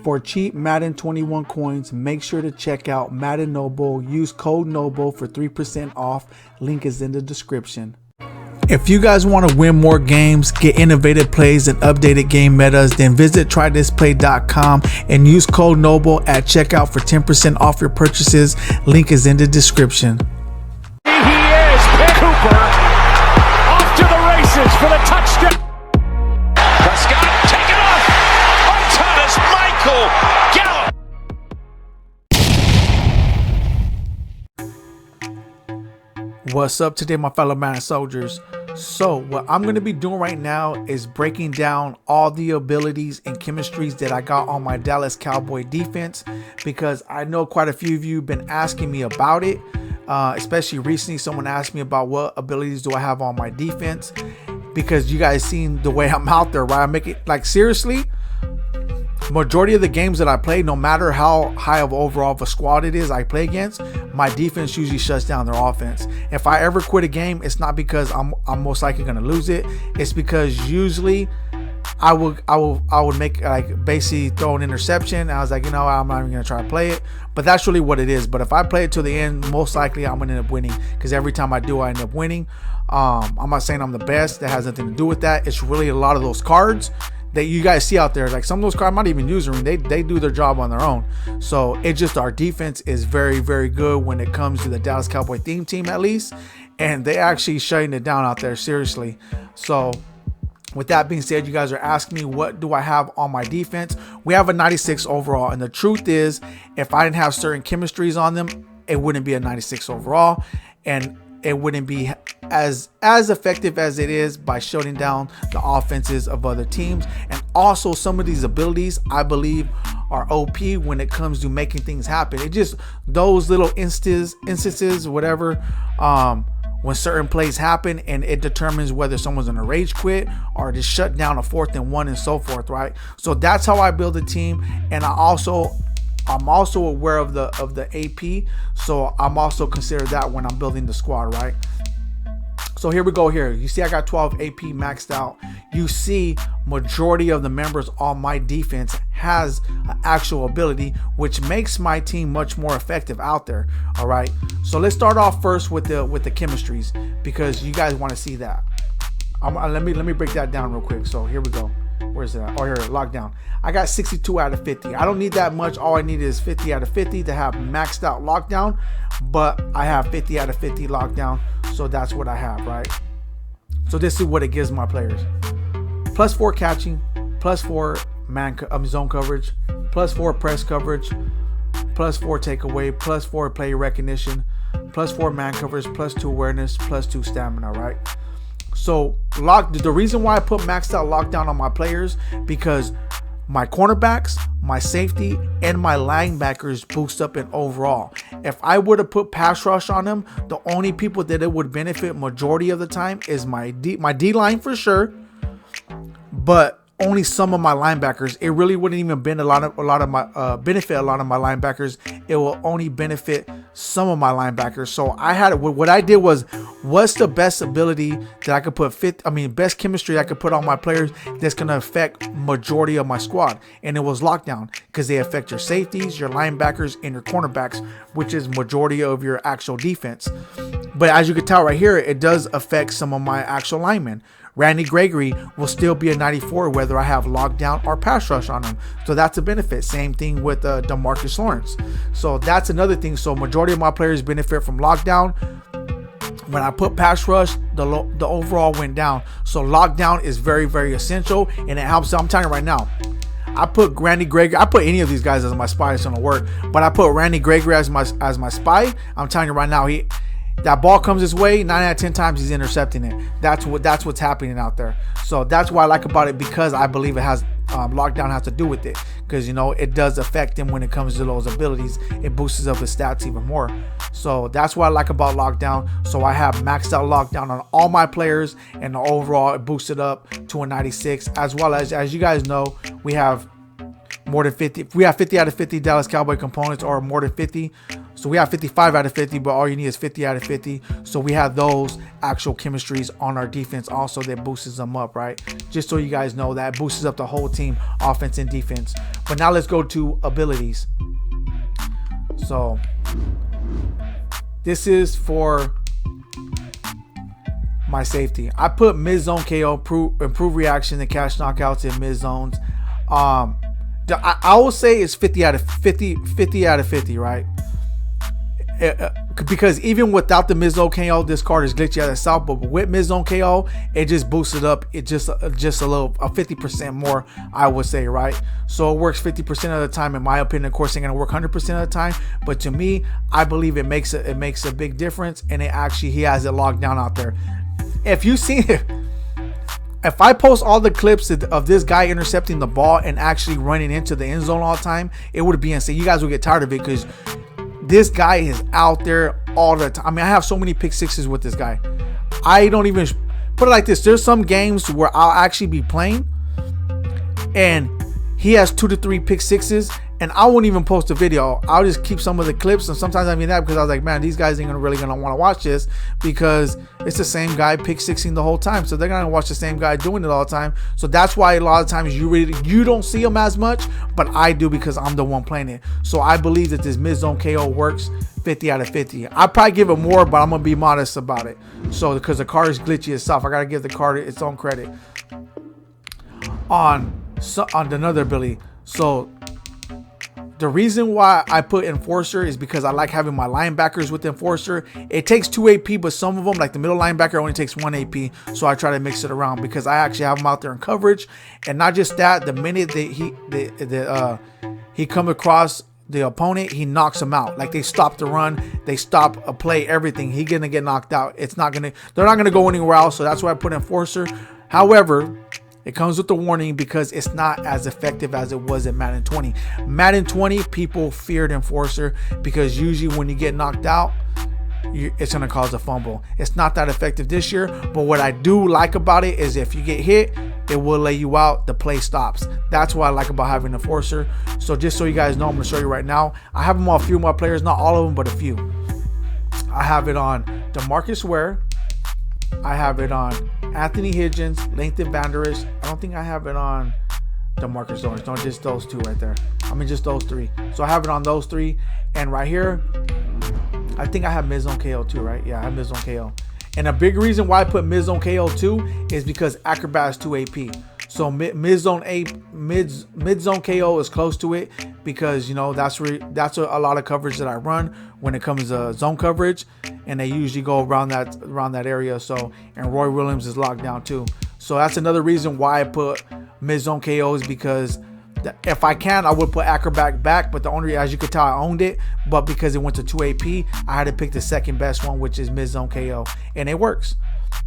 For cheap Madden 21 coins, make sure to check out Madden Noble. Use code NOBLE for 3% off. Link is in the description. If you guys want to win more games, get innovative plays and updated game metas, then visit trythisplay.com and use code NOBLE at checkout for 10% off your purchases. Link is in the description. He is Pitt Cooper off to the races for the touchdown. Prescott taken off on Thomas Michael Gallup. What's up today, my fellow Madden soldiers? So what I'm going to be doing right now is breaking down all the abilities and chemistries that I got on my Dallas Cowboy defense, because I know quite a few of you have been asking me about it. Especially recently, someone asked me about what abilities do I have on my defense, because you guys seen the way I'm out there, right? I make it like, seriously, majority of the games that I play, no matter how high of overall of a squad it is I play against, my defense usually shuts down their offense. If I ever quit a game, it's not because I'm most likely going to lose it. It's because usually I would make, like, basically throw an interception. I was like, you know, I'm not even going to try to play it. But that's really what it is. But if I play it to the end, most likely I'm going to end up winning, because every time I do, I end up winning. I'm not saying I'm the best. That has nothing to do with that. It's really a lot of those cards that you guys see out there. Like, some of those cards I'm not even using. They do their job on their own. So it's just, our defense is very, very good when it comes to the Dallas Cowboy theme team, at least. And they actually shutting it down out there, seriously. So with that being said, you guys are asking me, what do I have on my defense? We have a 96 overall. And the truth is, if I didn't have certain chemistries on them, it wouldn't be a 96 overall. And it wouldn't be as effective as it is by shutting down the offenses of other teams. And also, some of these abilities, I believe, are OP when it comes to making things happen. It just, those little instances, whatever, when certain plays happen and it determines whether someone's gonna rage quit or just shut down a 4th and 1 and so forth, right? So that's how I build a team. And I'm also aware of the AP, so I'm also consider that when I'm building the squad, right? So here we go. Here you see I got 12 AP maxed out. You see majority of the members on my defense has an actual ability, which makes my team much more effective out there. All right, so let's start off first with the chemistries, because you guys want to see that. Let me break that down real quick. So here we go. Where's it at? Oh, here, lockdown. I got 62 out of 50. I don't need that much. All I need is 50 out of 50 to have maxed out lockdown, but I have 50 out of 50 lockdown. So that's what I have, right? So this is what it gives my players. +4 catching, +4 zone coverage, +4 press coverage, +4 takeaway, +4 play recognition, +4 man coverage, +2 awareness, +2 stamina, right? So the reason why I put maxed out lockdown on my players, because my cornerbacks, my safety, and my linebackers boost up in overall. If I would have put pass rush on them, the only people that it would benefit majority of the time is my D line for sure, but only some of my linebackers. It really wouldn't even benefit a lot of my linebackers. It will only benefit some of my linebackers. So I had what I did was, what's the best ability that I could put best chemistry I could put on my players that's gonna affect majority of my squad, and it was lockdown, because they affect your safeties, your linebackers, and your cornerbacks, which is majority of your actual defense. But as you can tell right here, it does affect some of my actual linemen. Randy Gregory will still be a 94 whether I have lockdown or pass rush on him. So that's a benefit. Same thing with DeMarcus Lawrence. So that's another thing. So majority of my players benefit from lockdown. When I put pass rush, the overall went down. So lockdown is very, very essential, and it helps. I'm telling you right now, I put Randy Gregory. I put any of these guys as my spy. It's gonna work. But I put Randy Gregory as my spy. I'm telling you right now, that ball comes his way, 9 out of 10 times he's intercepting it. That's what's happening out there. So that's what I like about it, because I believe it has lockdown has to do with it, because it does affect him when it comes to those abilities. It boosts up his stats even more. So that's what I like about lockdown. So I have maxed out lockdown on all my players, and overall it boosted up to a 96. As well as you guys know, we have more than 50. We have 50 out of 50 Dallas Cowboy components, or more than 50. So we have 55 out of 50, but all you need is 50 out of 50. So we have those actual chemistries on our defense also that boosts them up, right? Just so you guys know, that boosts up the whole team, offense and defense. But now let's go to abilities. So this is for my safety. I put mid-zone KO, improve reaction and catch knockouts in mid-zones. I will say it's 50 out of 50, 50 out of 50, right? Because even without the mid-zone KO, this card is glitchy at itself. But with mid-zone KO, it just boosts it up. It just a little, 50% more, I would say, right? So it works 50% of the time, in my opinion. Of course, it's gonna work 100% of the time. But to me, I believe it makes a big difference, and he has it locked down out there. If you see it. If I post all the clips of this guy intercepting the ball and actually running into the end zone all the time, it would be insane. You guys will get tired of it because this guy is out there all the time. I mean, I have so many pick sixes with this guy. I don't even put it like this. There's some games where I'll actually be playing and he has 2 to 3 pick sixes, and I won't even post a video. I'll just keep some of the clips, and sometimes I mean that because I was like, man, these guys ain't really gonna want to watch this because it's the same guy pick sixing the whole time. So they're gonna watch the same guy doing it all the time. So that's why a lot of times you don't see him as much, but I do because I'm the one playing it. So I believe that this mid-zone KO works 50 out of 50. I'll probably give it more, but I'm gonna be modest about it. So because the card is glitchy itself, I gotta give the card its own credit. On another ability, so the reason why I put Enforcer is because I like having my linebackers with Enforcer. It takes 2 AP, but some of them, like the middle linebacker, only takes 1 AP. So I try to mix it around because I actually have them out there in coverage. And not just that, the minute that he come across the opponent, he knocks them out. Like they stop the run, they stop a play, everything. He's gonna get knocked out. They're not gonna go anywhere else. So that's why I put Enforcer. However, it comes with the warning because it's not as effective as it was in Madden 20. Madden 20, people feared Enforcer because usually when you get knocked out, it's going to cause a fumble. It's not that effective this year, but what I do like about it is if you get hit, it will lay you out. The play stops. That's what I like about having Enforcer. So just so you guys know, I'm going to show you right now. I have them on a few of my players, not all of them, but a few. I have it on DeMarcus Ware. I have it on Anthony Higgins, Leighton Vander Esch. I don't think I have it on DeMarcus Ware. No, just those 2 right there. I mean, just those 3. So I have it on those 3. And right here, I think I have mid-zone KO too, right? Yeah, I have mid-zone KO. And a big reason why I put mid-zone KO too is because Acrobat is 2 AP. So mid-zone KO is close to it because, you know, that's a lot of coverage that I run when it comes to zone coverage, and they usually go around that area. So, and Roy Williams is locked down too. So that's another reason why I put mid-zone KOs, because if I can, I would put Acrobat back, but the only, as you could tell, I owned it, but because it went to 2 AP, I had to pick the second best one, which is mid-zone KO, and it works.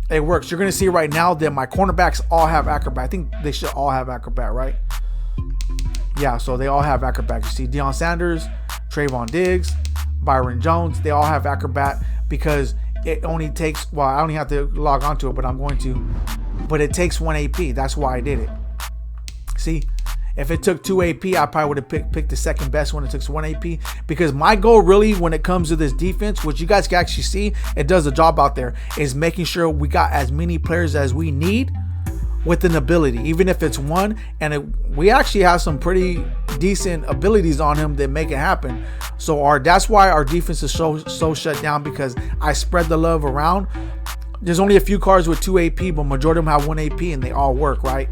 It works. You're going to see right now that my cornerbacks all have Acrobat. I think they should all have Acrobat, right? Yeah, so they all have Acrobat. You see Deion Sanders, Trayvon Diggs, Byron Jones, they all have Acrobat because it only takes, well, I only have to log onto it, but I'm going to. But it takes 1 AP. That's why I did it. See? If it took 2 AP, I probably would have picked the second best one. It took 1 AP because my goal really when it comes to this defense, which you guys can actually see, it does a job out there, is making sure we got as many players as we need with an ability, even if it's one. And we actually have some pretty decent abilities on him that make it happen. So that's why our defense is so shut down, because I spread the love around. There's only a few cards with 2 AP, but majority of them have 1 AP and they all work, right?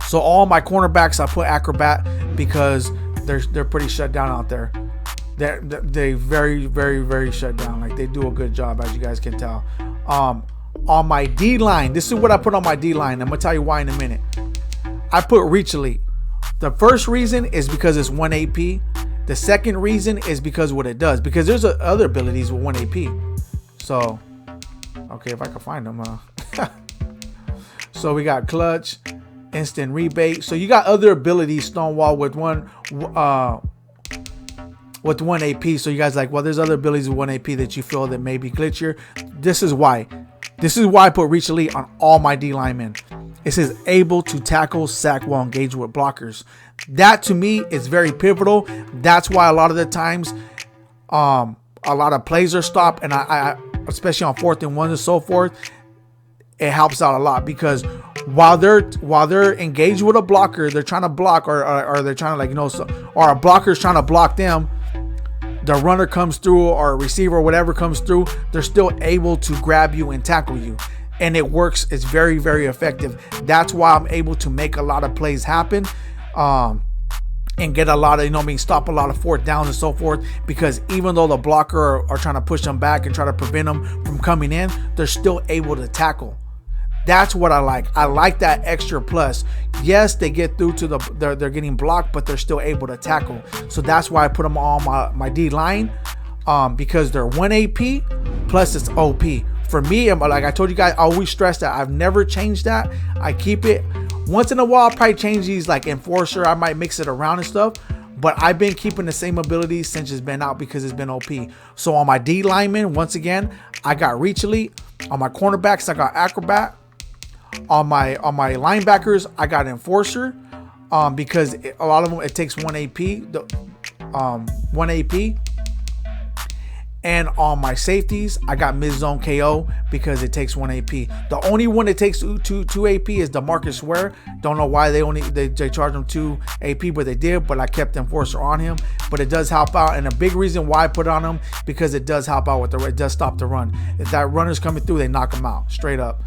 So all my cornerbacks, I put Acrobat because they're pretty shut down out there. They very, very, very shut down. Like they do a good job, as you guys can tell. On my D line, this is what I put on my D line. I'm gonna tell you why in a minute. I put Reach Elite. The first reason is because it's 1 AP. The second reason is because what it does. Because there's other abilities with 1 AP. So, okay, if I can find them. So we got Clutch, Instant Rebate. So you got other abilities, Stonewall, with one AP. So you guys like, well, there's other abilities with 1 AP that you feel that may be glitchier. This is why. This is why I put Reach Elite on all my D linemen. It says able to tackle, sack while engaged with blockers. That to me is very pivotal. That's why a lot of the times A lot of plays are stopped, and I especially on 4th and 1 and so forth, it helps out a lot, because while they're engaged with a blocker, they're trying to block, or they're trying to, like, you know, or a blocker's trying to block them, the runner comes through, or a receiver or whatever comes through, they're still able to grab you and tackle you. And it works. It's very, very effective. That's why I'm able to make a lot of plays happen, and get a lot of, you know what I mean, stop a lot of 4th downs and so forth, because even though the blocker are trying to push them back and try to prevent them from coming in, they're still able to tackle. That's what I like. I like that extra plus. Yes, they get through to they're getting blocked, but they're still able to tackle. So that's why I put them on my D line, because they're 1 AP plus it's OP. For me, like I told you guys, I always stress that I've never changed that. I keep it. Once in a while, I'll probably change these, like enforcer. I might mix it around and stuff. But I've been keeping the same abilities since it's been out, because it's been OP. So on my D linemen, once again, I got Reach Elite. On my cornerbacks, I got Acrobat. On my linebackers, I got Enforcer, because a lot of them, it takes 1 AP. 1 AP. And on my safeties, I got mid-zone KO, because it takes 1 AP. The only one that takes 2 AP is DeMarcus Ware. Don't know why they charge him 2 AP, but they did. But I kept Enforcer on him. But it does help out, and a big reason why I put it on him, because it does help out with it does stop the run. If that runner's coming through, they knock him out straight up.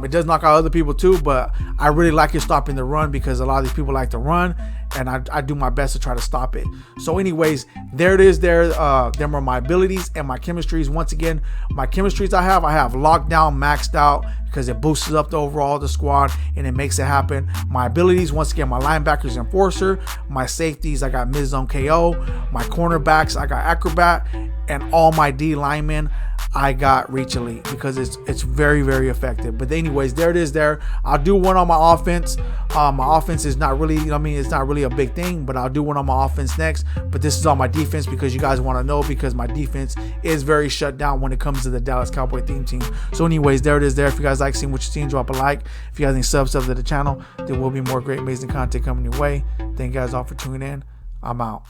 It does knock out other people too, but I really like it stopping the run, because a lot of these people like to run, and I do my best to try to stop it. So anyways, there it is. Them are my abilities and my chemistries. Once again, my chemistries I have lockdown maxed out, because it boosts up the overall of the squad and it makes it happen. My abilities, once again, my linebackers Enforcer, my safeties I got mid-zone KO, my cornerbacks I got Acrobat, and all my D linemen I got Reach Elite, because it's very, very effective. But anyways, there it is there. I'll do one on my offense. My offense is not really, it's not really a big thing, but I'll do one on my offense next. But this is on my defense, because you guys want to know, because my defense is very shut down when it comes to the Dallas Cowboy theme team. So anyways, there it is there. If you guys like seeing what you're seeing, drop a like. If you guys need subs to the channel, there will be more great, amazing content coming your way. Thank you guys all for tuning in. I'm out.